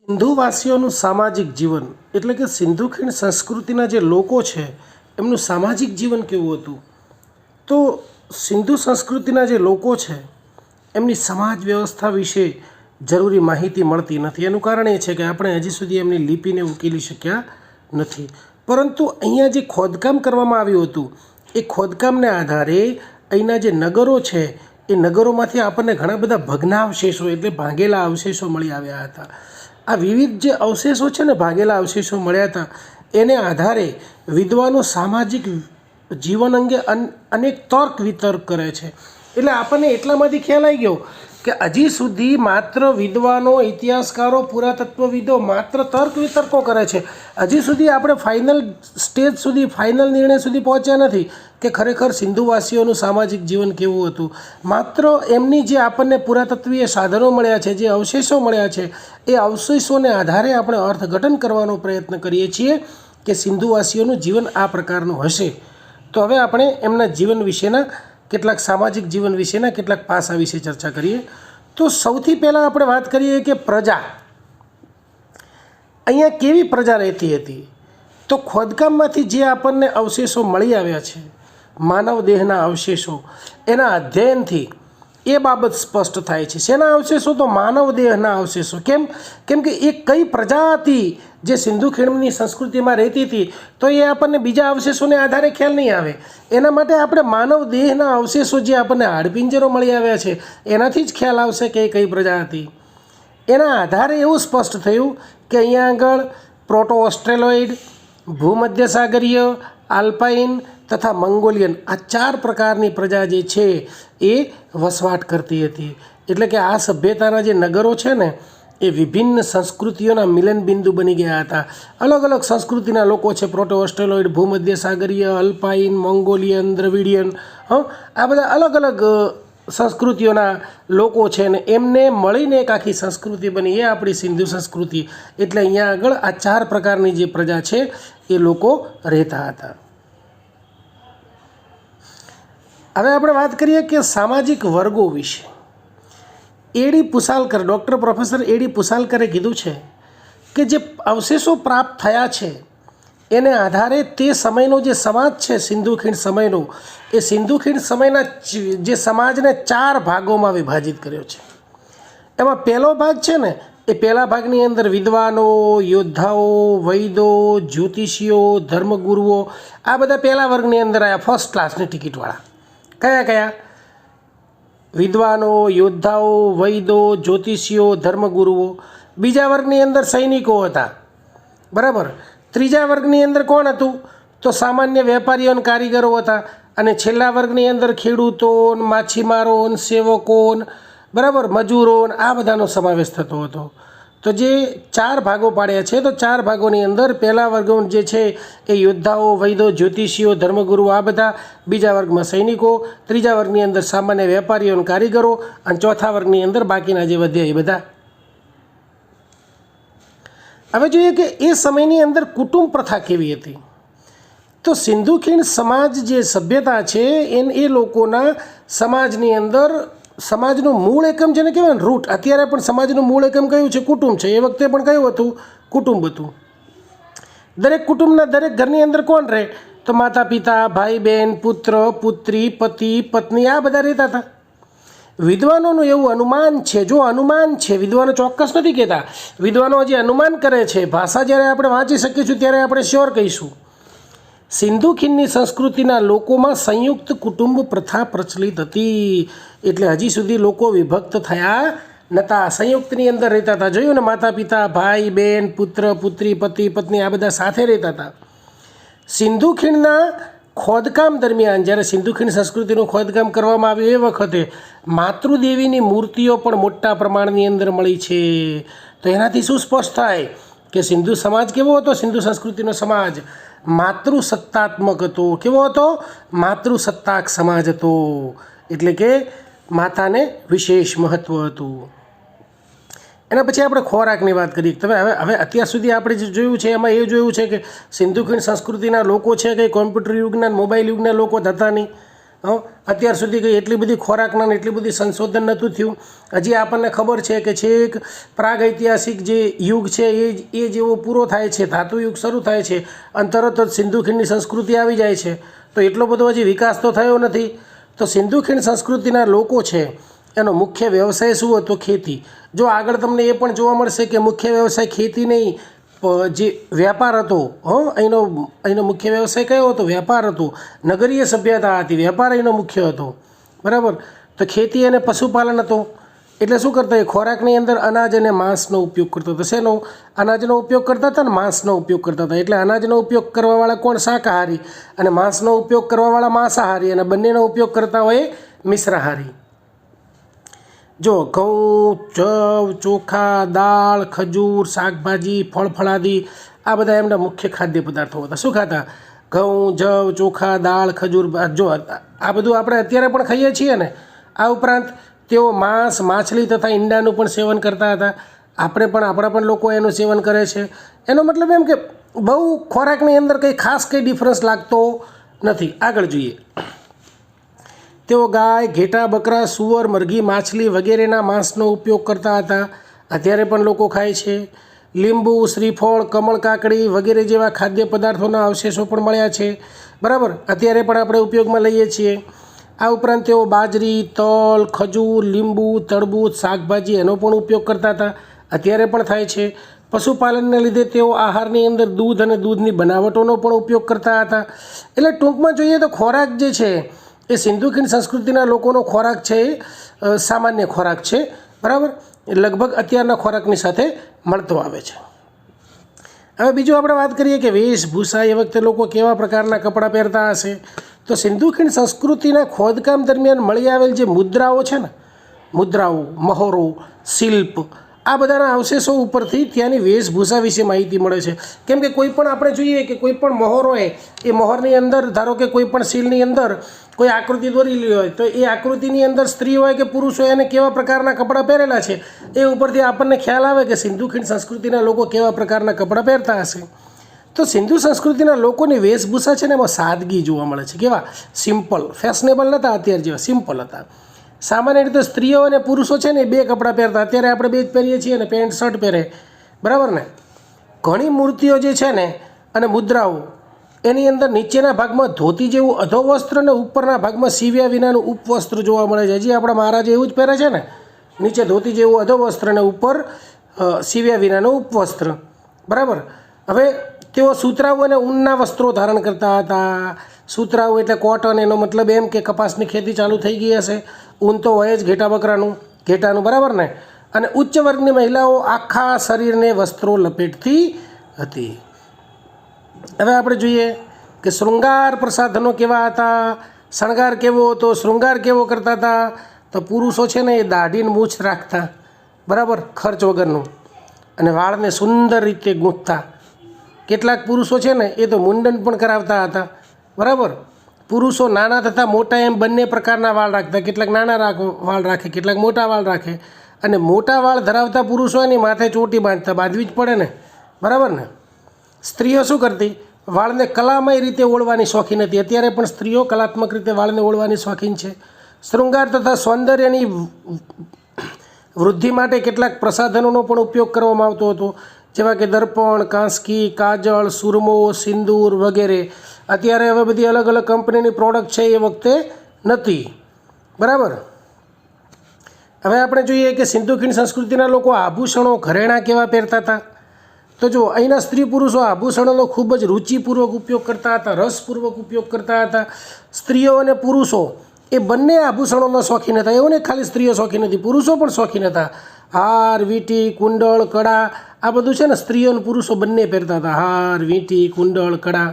સિંધુવાસીઓનું સામાજિક જીવન એટલે કે સિંધુ ખીણ સંસ્કૃતિના જે લોકો છે એમનું સામાજિક જીવન કેવું હતું? તો સિંધુ સંસ્કૃતિના જે લોકો છે એમની સમાજ વ્યવસ્થા વિશે જરૂરી માહિતી મળતી નથી. એનું કારણ એ છે કે આપણે હજી સુધી એમની લિપિને ઉકેલી શક્યા નથી. પરંતુ અહીંયા જે ખોદકામ કરવામાં આવ્યું હતું એ ખોદકામને આધારે અહીંના જે નગરો છે એ નગરોમાંથી આપણને ઘણા બધા ભગ્નાવશેષો એટલે ભાંગેલા અવશેષો મળી આવ્યા હતા. આ વિવિધ જે અવશેષો છે ને, ભાગેલા અવશેષો મળ્યા હતા, એને આધારે વિદ્વાનો સામાજિક જીવન અંગે અનેક તર્ક વિતર્ક કરે છે. એટલે આપણને એટલામાંથી ખ્યાલ આવી ગયો કે હજી સુધી માત્ર વિદ્વાનો, ઇતિહાસકારો, પુરાતત્વવિદો માત્ર તર્ક વિતર્કો કરે છે. હજી સુધી આપણે ફાઇનલ સ્ટેજ સુધી, ફાઇનલ નિર્ણય સુધી પહોંચ્યા નથી કે ખરેખર સિંધુવાસીઓનું સામાજિક જીવન કેવું હતું. માત્ર એમની જે આપણને પુરાતત્વીય સાધનો મળ્યા છે, જે અવશેષો મળ્યા છે, એ અવશેષોને આધારે આપણે અર્થઘટન કરવાનો પ્રયત્ન કરીએ છીએ કે સિંધુવાસીઓનું જીવન આ પ્રકારનું હશે. તો હવે આપણે એમના જીવન વિશેના કેટલાક સામાજિક જીવન વિશેના કેટલાક પાસા વિશે ચર્ચા કરીએ. તો સૌથી પહેલાં આપણે વાત કરીએ કે પ્રજા, અહીંયા કેવી પ્રજા રહેતી હતી? તો ખોદકામમાંથી જે આપણને અવશેષો મળી આવ્યા છે, માનવ દેહના અવશેષો, એના અધ્યયનથી એ બાબત સ્પષ્ટ થાય છે. શેના અવશેષો? તો માનવ દેહના અવશેષો. કેમ? કેમ કે એ કઈ પ્રજા હતી જે સિંધુ ખીણની સંસ્કૃતિમાં રહેતી હતી, તો એ આપણને બીજા અવશેષોને આધારે ખ્યાલ નહીં આવે. એના માટે આપણે માનવ દેહના અવશેષો જે આપણને હાડપિંજરો મળી આવ્યા છે એનાથી જ ખ્યાલ આવશે કે એ કઈ પ્રજા હતી. એના આધારે એવું સ્પષ્ટ થયું કે અહીંયા આગળ પ્રોટો ઓસ્ટ્રેલોઇડ, ભૂમધ્યસાગરીય, આલ્પાઇન તથા મંગોલિયન, આ 4 પ્રકારની પ્રજા જે છે એ વસવાટ કરતી હતી. એટલે કે આ સભ્યતાના જે નગરો છે ને એ વિભિન્ન સંસ્કૃતિઓના મિલન બિંદુ બની ગયા હતા. અલગ અલગ સંસ્કૃતિના લોકો છે. Proto Australoid, ભૂમધ્યસાગરીય, Alpine, Mongolian, Dravidian, આ બધા અલગ અલગ સંસ્કૃતિઓના લોકો છે ને એમને મળીને એક આખી સંસ્કૃતિ બની, એ આપણી સિંધુ સંસ્કૃતિ. એટલે અહીંયા આગળ આ 4 પ્રકારની જે પ્રજા છે એ લોકો રહેતા હતા. હવે આપણે વાત કરીએ કે સામાજિક વર્ગો વિશે. એડી પુસાલકર, ડૉક્ટર પ્રોફેસર એડી પુસાલકરે કીધું છે કે જે અવશેષો પ્રાપ્ત થયા છે એને આધારે તે સમયનો જે સમાજ છે સિંધુ ખીણ સમયનો, એ સિંધુ ખીણ સમયના જે સમાજને 4 ભાગોમાં વિભાજિત કર્યો છે. એમાં પહેલો ભાગ છે ને એ પહેલા ભાગની અંદર વિદ્વાનો, યોદ્ધાઓ, વૈદો, જ્યોતિષીઓ, ધર્મગુરુઓ, આ બધા પહેલા વર્ગની અંદર આવ્યા, ફર્સ્ટ ક્લાસની ટિકિટવાળા. કયા કયા? વિદ્વાનો, યોદ્ધાઓ, વૈદો, જ્યોતિષીઓ, ધર્મગુરુઓ. બીજા વર્ગની અંદર સૈનિકો હતા, બરાબર. ત્રીજા વર્ગની અંદર કોણ હતું? તો સામાન્ય વેપારીઓ અને કારીગરો હતા. અને છેલ્લા વર્ગની અંદર ખેડૂતો, માછીમારો, સેવકો, બરાબર, મજૂરો, આ બધાનો સમાવેશ થતો હતો. તો જે 4 ભાગો પાડ્યા છે, તો 4 ભાગોની અંદર પહેલા વર્ગ જે છે એ યોદ્ધાઓ, વૈદો, જ્યોતિષીઓ, ધર્મગુરુઓ, આ બધા. બીજા વર્ગમાં સૈનિકો, ત્રીજા વર્ગની અંદર સામાન્ય વેપારીઓ અને કારીગરો, અને ચોથા વર્ગની અંદર બાકીના જે વધ્યા એ બધા. હવે જોઈએ કે એ સમયની અંદર કુટુંબ પ્રથા કેવી હતી. તો સિંધુ ખીણ સમાજ જે સભ્યતા છે એ લોકોના સમાજની અંદર સમાજનું મૂળ એકમ જેને કહેવાય ને, રૂટ. અત્યારે પણ સમાજનું મૂળ એકમ કયું છે? કુટુંબ છે. એ વખતે પણ કયું હતું? કુટુંબ હતું. દરેક કુટુંબના દરેક ઘરની અંદર કોણ રહે? તો માતા પિતા, ભાઈ બહેન, પુત્ર પુત્રી, પતિ પત્ની, આ બધા રહેતા હતા. વિદ્વાનોનું એવું અનુમાન છે, જો અનુમાન છે, વિદ્વાનો ચોક્કસ નથી કહેતા, વિદ્વાનો હજી અનુમાન કરે છે. ભાષા જ્યારે આપણે વાંચી શકીશું ત્યારે આપણે શ્યોર કહીશું. સિંધુ ખીણની સંસ્કૃતિના લોકોમાં સંયુક્ત કુટુંબ પ્રથા પ્રચલિત હતી. એટલે હજી સુધી લોકો વિભક્ત થયા નહોતા, સંયુક્તની અંદર રહેતા હતા. જોયું ને, માતા પિતા, ભાઈ બહેન, પુત્ર પુત્રી, પતિ પત્ની, આ બધા સાથે રહેતા હતા. સિંધુ ખીણના ખોદકામ દરમિયાન, જ્યારે સિંધુ ખીણ સંસ્કૃતિનું ખોદકામ કરવામાં આવ્યું એ વખતે માતૃદેવીની મૂર્તિઓ પણ મોટા પ્રમાણની અંદર મળી છે. તો એનાથી શું સ્પષ્ટ થાય કે સિંધુ સમાજ કેવો હતો? સિંધુ સંસ્કૃતિનો સમાજ માતૃસત્તાત્મક હતો. કેવો હતો? માતૃસત્તાક સમાજ હતો. એટલે કે માતાને વિશેષ મહત્ત્વ હતું. એના પછી આપણે ખોરાકની વાત કરીએ. તમે હવે અત્યાર સુધી આપણે જે જોયું છે એમાં એ જોયું છે કે સિંધુ ખીણ સંસ્કૃતિના લોકો છે કે કોમ્પ્યુટર યુગના, મોબાઈલ યુગના લોકો હતા નહીં. અત્યાર સુધી કંઈ એટલી બધી ખોરાકના ને એટલી બધી સંશોધન નહોતું થયું. હજી આપણને ખબર છે કે છેક પ્રાગૈતિહાસિક જે યુગ છે એ જેવો પૂરો થાય છે, ધાતુ યુગ શરૂ થાય છે અને તરત જ સિંધુ ખીણની સંસ્કૃતિ આવી જાય છે. તો એટલો બધો હજી વિકાસ તો થયો નથી. તો સિંધુ ખીણ સંસ્કૃતિના લોકો છે એનો મુખ્ય વ્યવસાય શું હતો? ખેતી. જો આગળ તમને એ પણ જોવા મળશે કે મુખ્ય વ્યવસાય ખેતી નહીં, જે વ્યાપાર હતો. અહીંનો મુખ્ય વ્યવસાય કયો હતો? વ્યાપાર હતો. નગરીય સભ્યતા હતી, વ્યાપાર અહીંનો મુખ્ય હતો. બરાબર. તો ખેતી અને પશુપાલન હતો. એટલે શું કરતા? એ ખોરાકની અંદર અનાજ અને માંસનો ઉપયોગ કરતો હતો. શેનો? અનાજનો ઉપયોગ કરતા હતા ને માંસનો ઉપયોગ કરતા હતા. એટલે અનાજનો ઉપયોગ કરવાવાળા કોણ? શાકાહારી. અને માંસનો ઉપયોગ કરવાવાળા માંસાહારી. અને બંનેનો ઉપયોગ કરતા હોય મિશ્રાહારી. જો ઘઉં, જવ, ચોખા, દાળ, ખજૂર, શાકભાજી, ફળફળાદી આ બધા એમના મુખ્ય ખાદ્ય પદાર્થો હતા. શું ખાતા? ઘઉં, જવ, ચોખા, દાળ, ખજૂર. જો આ બધું આપણે અત્યારે પણ ખાઈએ છીએ ને. આ ઉપરાંત તેઓ માંસ, માછલી તથા ઈંડાનું પણ સેવન કરતા હતા. આપણા પણ લોકો એનું સેવન કરે છે. એનો મતલબ એમ કે બહુ ખોરાકની અંદર કંઈ ખાસ કંઈ ડિફરન્સ લાગતો નથી. આગળ જોઈએ. તેઓ ગાય, ઘેટા, બકરા, સુવર, મરઘી, માછલી વગેરેના માંસનો ઉપયોગ કરતા હતા. અત્યારે પણ લોકો ખાય છે. લીંબુ, શ્રીફળ, કમળ કાકડી વગેરે જેવા ખાદ્ય પદાર્થોના અવશેષો પણ મળ્યા છે. બરાબર. અત્યારે પણ આપણે ઉપયોગમાં લઈએ છીએ. આ ઉપરાંત તેઓ બાજરી, તલ, ખજૂર, લીંબુ, તરબૂચ, શાકભાજી એનો પણ ઉપયોગ કરતા હતા. અત્યારે પણ થાય છે. પશુપાલનને લીધે તેઓ આહારની અંદર દૂધ અને દૂધની બનાવટોનો પણ ઉપયોગ કરતા હતા. એટલે ટૂંકમાં જોઈએ તો ખોરાક જે છે એ સિંધુ ખીણ સંસ્કૃતિના લોકોનો ખોરાક છે એ સામાન્ય ખોરાક છે. બરાબર. લગભગ અત્યારના ખોરાકની સાથે મળતો આવે છે. હવે બીજું આપણે વાત કરીએ કે વેશભૂષા. એ વખતે લોકો કેવા પ્રકારના કપડાં પહેરતા હશે? તો સિંધુ ખીણ સંસ્કૃતિના ખોદકામ દરમિયાન મળી આવેલ જે મુદ્રાઓ છે ને, મુદ્રાઓ, મહોરો, શિલ્પ, આ બધાના અવશેષો ઉપરથી ત્યાંની વેશભૂષા વિશે માહિતી મળે છે. કેમ કે કોઈ પણ આપણે જોઈએ કે કોઈ પણ મહોર હોય, એ મહોરની અંદર ધારો કે કોઈ પણ શીલની અંદર કોઈ આકૃતિ દોરેલી હોય તો એ આકૃતિની અંદર સ્ત્રી હોય કે પુરુષ હોય એને કેવા પ્રકારના કપડાં પહેરેલા છે એ ઉપરથી આપણને ખ્યાલ આવે કે સિંધુ ખીણ સંસ્કૃતિના લોકો કેવા પ્રકારના કપડાં પહેરતા હશે. તો સિંધુ સંસ્કૃતિના લોકોની વેશભૂષા છે ને એમાં સાદગી જોવા મળે છે. કેવા? સિમ્પલ. ફેશનેબલ નહોતા અત્યારે જેવા, સિમ્પલ હતા. સામાન્ય રીતે સ્ત્રીઓ અને પુરુષો છે ને બે કપડાં પહેરતા. અત્યારે આપણે બે જ પહેરીએ છીએ ને, પેન્ટ શર્ટ પહેરે. બરાબર ને. ઘણી મૂર્તિઓ જે છે ને અને મુદ્રાઓ એની અંદર નીચેના ભાગમાં ધોતી જેવું અધોવસ્ત્ર અને ઉપરના ભાગમાં સીવ્યા વિનાનું ઉપવસ્ત્ર જોવા મળે છે. હજી આપણા મહારાજ એવું જ પહેરે છે ને, નીચે ધોતી જેવું અધોવસ્ત્ર અને ઉપર સીવ્યા વિનાનું ઉપવસ્ત્ર. બરાબર. હવે તેઓ સુતરાઉ અને ઊનના વસ્ત્રો ધારણ કરતા હતા. સુતરાઉ એટલે કોટન. એનો મતલબ એમ કે કપાસની ખેતી ચાલુ થઈ ગઈ હશે. ઊન તો હોય જ ઘેટાનું. બરાબર ને. અને ઉચ્ચ વર્ગની મહિલાઓ આખા શરીરને વસ્ત્રો લપેટતી હતી. હવે આપણે જોઈએ કે શૃંગાર પ્રસાધનો કેવા હતા, શણગાર કેવો હતો. શૃંગાર કેવો કરતા હતા? તો પુરુષો છે ને એ દાઢીને મૂછ રાખતા. બરાબર. ખર્ચ વગરનું. અને વાળને સુંદર રીતે ગૂંથતા. કેટલાક પુરુષો છે ને એ તો મુંડન પણ કરાવતા હતા. બરાબર. પુરુષો નાના તથા મોટા એમ બંને પ્રકારના વાળ રાખતા. કેટલાક નાના વાળ રાખે, કેટલાક મોટા વાળ રાખે. અને મોટા વાળ ધરાવતા પુરુષો એની માથે ચોટી બાંધતા. બાંધવી જ પડે ને. બરાબર ને. સ્ત્રીઓ શું કરતી? વાળને કલામય રીતે ઓળવાની શોખીન હતી. અત્યારે પણ સ્ત્રીઓ કલાત્મક રીતે વાળને ઓળવાની શોખીન છે. શૃંગાર તથા સૌંદર્યની વૃદ્ધિ માટે કેટલાક પ્રસાધનોનો પણ ઉપયોગ કરવામાં આવતો હતો, જેવા કે દર્પણ, કાંસકી, કાજળ, સુરમો, સિંદૂર વગેરે. અત્યારે હવે બધી અલગ અલગ કંપનીની પ્રોડક્ટ છે, એ વખતે નથી. બરાબર. હવે આપણે જોઈએ કે સિંધુ ખીણ સંસ્કૃતિના લોકો આભૂષણો, ઘરેણાં કેવા પહેરતા હતા? તો જો અહીંના સ્ત્રી પુરુષો આભૂષણોનો ખૂબ જ રુચિપૂર્વક ઉપયોગ કરતા હતા, રસપૂર્વક ઉપયોગ કરતા હતા. સ્ત્રીઓ અને પુરુષો એ બંને આભૂષણોના શોખીન હતા. એવું ને ખાલી સ્ત્રીઓ શોખીન હતી, પુરુષો પણ શોખીન હતા. હાર, વીંટી, કુંડળ, કડા આ બધું છે ને સ્ત્રીઓ અને પુરુષો બંને પહેરતા હતા. હાર, વીંટી, કુંડળ, કડા.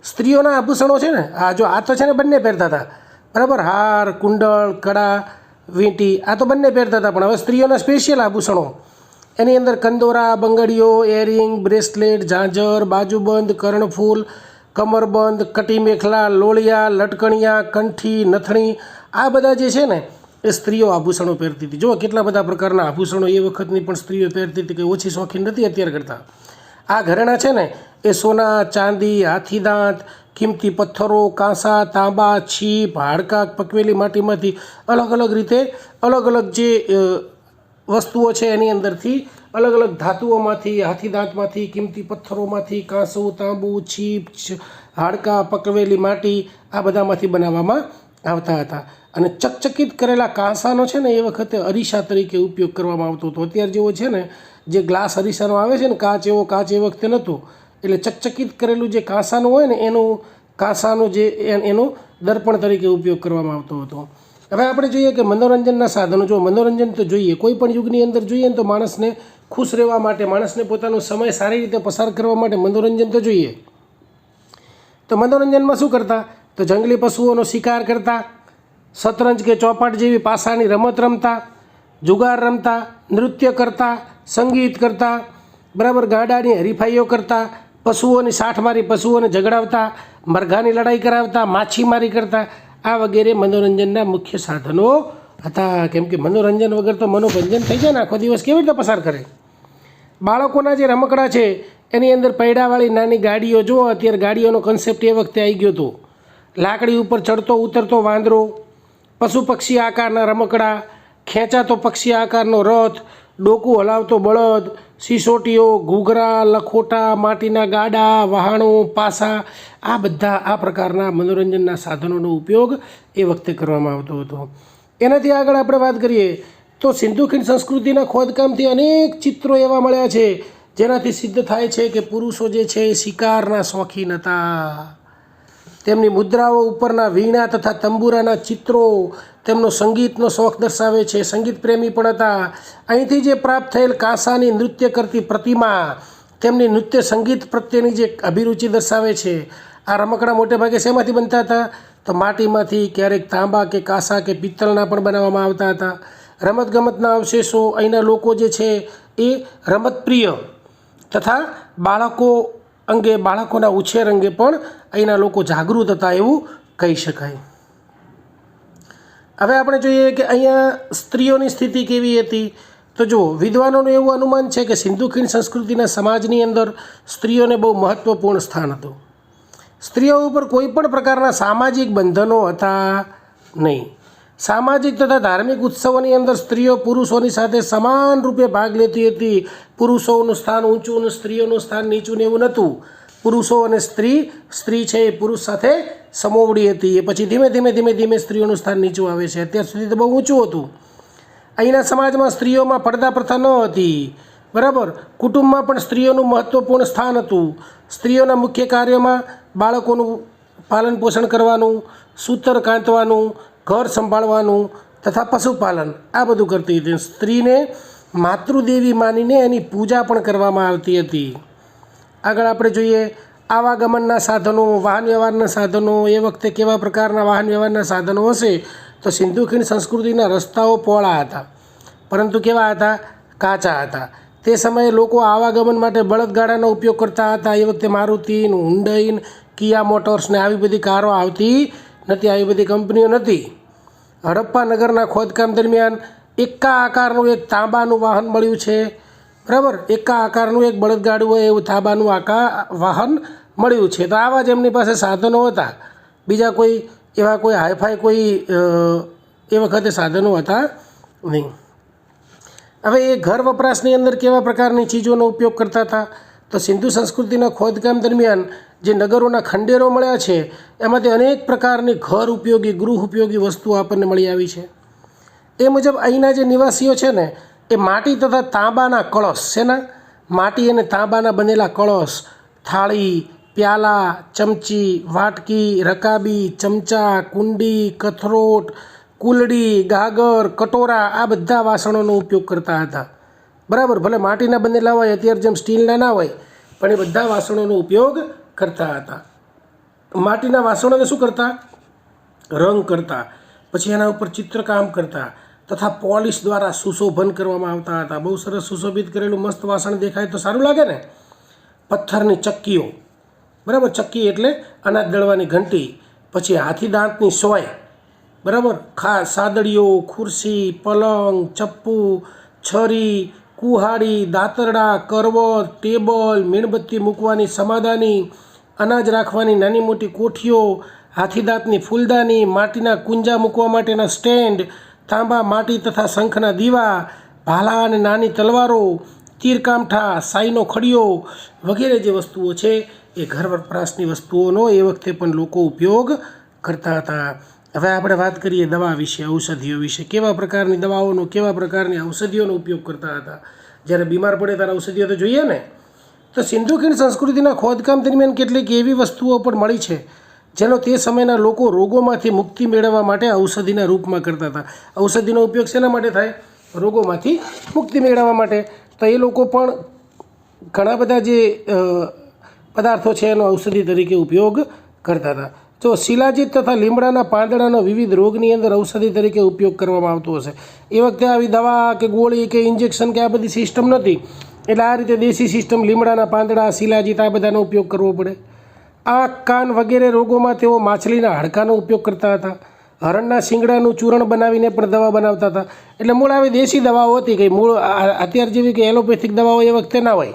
સ્ત્રીઓના આભૂષણો છે ને આ તો છે ને બંને પહેરતા હતા. બરાબર. હાર, કુંડળ, કડા, વીંટી આ તો બંને પહેરતા હતા. પણ હવે સ્ત્રીઓના સ્પેશિયલ આભૂષણો એની અંદર કંદોરા, બંગડીઓ, એરિંગ, બ્રેસલેટ, ઝાંઝર, બાજુબંધ, કર્ણફૂલ, કમરબંધ, કટી મેખલા, લોળિયા, લટકણિયા, કંઠી, નથણી આ બધા જે છે ને એ સ્ત્રીઓ આભૂષણો પહેરતી હતી. જુઓ કેટલા બધા પ્રકારના આભૂષણો એ વખતની પણ સ્ત્રીઓ પહેરતી હતી, કે ઓછી શોખીન નથી અત્યારે કરતાં. આ ઘરેણાં છે ને એ સોના, ચાંદી, હાથીદાંત કિંમતી પથ્થરો, કાંસા, તાંબા, છીપ, હાડકાં, પકવેલી માટીમાંથી અલગ અલગ રીતે અલગ અલગ જે વસ્તુઓ છે એની અંદરથી અલગ અલગ ધાતુઓમાંથી, હાથીદાંતમાંથી, કિંમતી પથ્થરોમાંથી, કાંસું, તાંબુ, છીપ, હાડકાં, પકવેલી માટી આ બધામાંથી બનાવવામાં આવતા હતા. અને ચકચકિત કરેલા કાંસાનો છે ને એ વખતે અરીસા તરીકે ઉપયોગ કરવામાં આવતો હતો. અત્યારે જેવો છે ને જે ગ્લાસ અરીસાનો આવે છે ને કાચ એ વખતે નહોતો. એટલે ચકચકિત કરેલું જે કાંસાનું હોય ને એનું કાંસાનું જે એનો દર્પણ તરીકે ઉપયોગ કરવામાં આવતો હતો. હવે આપણે જોઈએ કે મનોરંજનના સાધનો, જો મનોરંજન તો જોઈએ, કોઈ પણ યુગની અંદર જોઈએ ને તો માણસને ખુશ રહેવા માટે, માણસને પોતાનો સમય સારી રીતે પસાર કરવા માટે મનોરંજન તો જોઈએ. તો મનોરંજનમાં શું કરતા? તો જંગલી પશુઓનો શિકાર કરતા, શતરંજ કે ચોપાટ જેવી પાસાની રમત રમતા, જુગાર રમતા, નૃત્ય કરતા, સંગીત કરતા, બરાબર, ગાડાની હરીફાઈઓ કરતા, પશુઓની સાઠ મારી પશુઓને ઝઘડાવતા, મરઘાની લડાઈ કરાવતા, માછીમારી કરતા. આ વગેરે મનોરંજનના મુખ્ય સાધનો હતા. કેમ કે મનોરંજન વગર તો મનોરંજન થઈ જાય ને, આખો દિવસ કેવી રીતે પસાર કરે? બાળકોના જે રમકડા છે એની અંદર પૈડાવાળી નાની ગાડીઓ, જુઓ અત્યારે ગાડીઓનો કન્સેપ્ટ એ વખતે આવી ગયો હતો. લાકડી ઉપર ચડતો ઉતરતો વાંદરો, પશુ પક્ષી આકારના રમકડા, ખેંચાતો પક્ષી આકારનો રથ, ડોકું હલાવતો બળદ, સિસોટીઓ, ઘૂઘરા, લખોટા, માટીના ગાડા, વહાણો, પાસા, આ બધા આ પ્રકારના મનોરંજનના સાધનોનો ઉપયોગ એ વખતે કરવામાં આવતો હતો. એનાથી આગળ આપણે વાત કરીએ તો સિંધુ ખીણ સંસ્કૃતિના ખોદકામથી અનેક ચિત્રો એવા મળ્યા છે જેનાથી સિદ્ધ થાય છે કે પુરુષો જે છે એ શિકારના શોખીન હતા. તેમની મુદ્રાઓ ઉપરના વીણા તથા તંબુરાના ચિત્રો તેમનો સંગીતનો શોખ દર્શાવે છે. સંગીત પ્રેમી પણ હતા. અહીંથી જે પ્રાપ્ત થયેલ કાંસાની નૃત્ય કરતી પ્રતિમા તેમની નૃત્ય સંગીત પ્રત્યેની જે અભિરુચિ દર્શાવે છે. આ રમકડા મોટે ભાગે શેમાંથી બનતા હતા? તો માટીમાંથી, ક્યારેક તાંબા કે કાંસા કે પિત્તળના પણ બનાવવામાં આવતા હતા. રમતગમતના અવશેષો, અહીંના લોકો જે છે એ રમતપ્રિય તથા બાળકોના ઉછેર અંગે પણ અહીંના લોકો જાગૃત હતા એવું કહી શકાય. હવે આપણે જોઈએ કે અહીંયા સ્ત્રીઓની સ્થિતિ કેવી હતી. તો જુઓ, વિદ્વાનોનું એવું અનુમાન છે કે સિંધુ ખીણ સંસ્કૃતિના સમાજની અંદર સ્ત્રીઓને બહુ મહત્ત્વપૂર્ણ સ્થાન હતું. સ્ત્રીઓ ઉપર કોઈ પણ પ્રકારના સામાજિક બંધનો હતા નહીં. સામાજિક તથા ધાર્મિક ઉત્સવોની અંદર સ્ત્રીઓ પુરુષોની સાથે સમાન રૂપે ભાગ લેતી હતી. પુરુષોનું સ્થાન ઊંચું અને સ્ત્રીઓનું સ્થાન નીચું ને એવું નહોતું. પુરુષો અને સ્ત્રી છે એ પુરુષ સાથે સમોવડી હતી. એ પછી ધીમે ધીમે સ્ત્રીઓનું સ્થાન નીચું આવે છે. અત્યાર સુધી તો બહુ ઊંચું હતું. અહીંના સમાજમાં સ્ત્રીઓમાં પડદા પ્રથા ન હતી. બરાબર. કુટુંબમાં પણ સ્ત્રીઓનું મહત્ત્વપૂર્ણ સ્થાન હતું. સ્ત્રીઓના મુખ્ય કાર્યોમાં બાળકોનું પાલન પોષણ કરવાનું, સૂતર કાંતવાનું, ઘર સંભાળવાનું તથા પશુપાલન આ બધું કરતી હતી. સ્ત્રીને માતૃદેવી માનીને એની પૂજા પણ કરવામાં આવતી હતી. આગળ આપણે જોઈએ આવાગમનના સાધનો, વાહન વ્યવહારના સાધનો. એ વખતે કેવા પ્રકારના વાહન વ્યવહારના સાધનો હશે? તો સિંધુ ખીણ સંસ્કૃતિના રસ્તાઓ પહોળા હતા, પરંતુ કેવા હતા? કાચા હતા. તે સમયે લોકો આવાગમન માટે બળદગાડાનો ઉપયોગ કરતા હતા. એ વખતે મારુતિ, હુન્ડઈ, કિયા મોટર્સ ને આવી બધી કારો આવતી નથી, આવી બધી કંપનીઓ નથી. હડપ્પા નગરના ખોદકામ દરમિયાન એકા આકારનું એક તાંબાનું વાહન મળ્યું છે. બરાબર. એકા આકારનું એક બળદગાડું હોય એવું તાંબાનું વાહન મળ્યું છે. તો આવા જ એમની પાસે સાધનો હતા. બીજા કોઈ એવા કોઈ હાઈફાઈ એ વખતે સાધનો હતા નહીં. હવે એ ઘર વપરાશની અંદર કેવા પ્રકારની ચીજોનો ઉપયોગ કરતા હતા? તો સિંધુ સંસ્કૃતિના ખોદકામ દરમિયાન જે નગરોના ખંડેરો મળ્યા છે એમાંથી અનેક પ્રકારની ઘર ઉપયોગી, ગૃહ ઉપયોગી વસ્તુઓ આપણને મળી આવી છે. એ મુજબ અહીંના જે નિવાસીઓ છે ને એ માટી તથા તાંબાના કળશ, શેના? માટી અને તાંબાના બનેલા કળશ, થાળી, પ્યાલા, ચમચી, વાટકી, રકાબી, ચમચા, કુંડી, કથરોટ, કુલડી, ગાગર, કટોરા આ બધા વાસણોનો ઉપયોગ કરતા હતા. બરાબર. ભલે માટીના બનેલા હોય, અત્યારે જેમ સ્ટીલના ના હોય, પણ એ બધા વાસણોનો ઉપયોગ કરતા હતા. માટીના વાસણોને શું કરતા? રંગ કરતા, પછી એના ઉપર ચિત્રકામ કરતા તથા પોલિશ દ્વારા સુશોભન કરવામાં આવતા હતા. બહુ સરસ સુશોભિત કરેલું મસ્ત વાસણ દેખાય તો સારું લાગે ને. પથ્થરની ચક્કીઓ, બરાબર. ચક્કી એટલે અનાજ દળવાની ઘંટી. પછી હાથી દાંતની સોય, બરાબર. સાદડીઓ, ખુરશી, પલંગ, ચપ્પુ, છરી, કુહાડી, દાતરડા, કરવત, ટેબલ, મીણબત્તી મૂકવાની સમાદાની, અનાજ રાખવાની નાની મોટી કોઠીઓ, હાથીદાંતની ફૂલદાની, માટીના કુંજા મૂકવા માટેના સ્ટેન્ડ, તાંબા, માટી તથા શંખના દીવા, ભાલા અને નાની તલવારો, તીરકામઠા, સાઈનો ખડીયો વગેરે જે વસ્તુઓ છે એ ઘર વપરાશની વસ્તુઓનો એ વખતે પણ લોકો ઉપયોગ કરતા હતા. હવે આપણે વાત કરીએ દવા વિશે, ઔષધિઓ વિશે. કેવા પ્રકારની દવાઓનો, કેવા પ્રકારની ઔષધિઓનો ઉપયોગ કરતા હતા. જ્યારે બીમાર પડે ત્યારે ઔષધિઓ તો જોઈએ ને. તો સિંધુ ખીણ સંસ્કૃતિના ખોદકામ દરમિયાન કેટલીક એવી વસ્તુઓ પણ મળી છે જેનો તે સમયના લોકો રોગોમાંથી મુક્તિ મેળવવા માટે ઔષધિના રૂપમાં કરતા હતા. ઔષધિનો ઉપયોગ શેના માટે થાય? રોગોમાંથી મુક્તિ મેળવવા માટે. તો એ લોકો પણ ઘણા બધા જે પદાર્થો છે એનો ઔષધિ તરીકે ઉપયોગ કરતા હતા. જો શિલાજીત તથા લીમડાના પાંદડાનો વિવિધ રોગની અંદર ઔષધિ તરીકે ઉપયોગ કરવામાં આવતો હશે. એ વખતે આવી દવા કે ગોળી કે ઇન્જેક્શન કે આ બધી સિસ્ટમ નહોતી, એટલે આ રીતે દેશી સિસ્ટમ લીમડાના પાંદડા, શિલાજીત આ બધાનો ઉપયોગ કરવો પડે. આંખ, કાન વગેરે રોગોમાં તેઓ માછલીના હાડકાનો ઉપયોગ કરતા હતા. હરણના શિંગડાનું ચૂર્ણ બનાવીને પણ દવા બનાવતા હતા. એટલે મૂળ આવી દેશી દવાઓ હતી. કંઈ મૂળ અત્યાર જેવી કે એલોપેથિક દવાઓ એ વખતે ના હોય.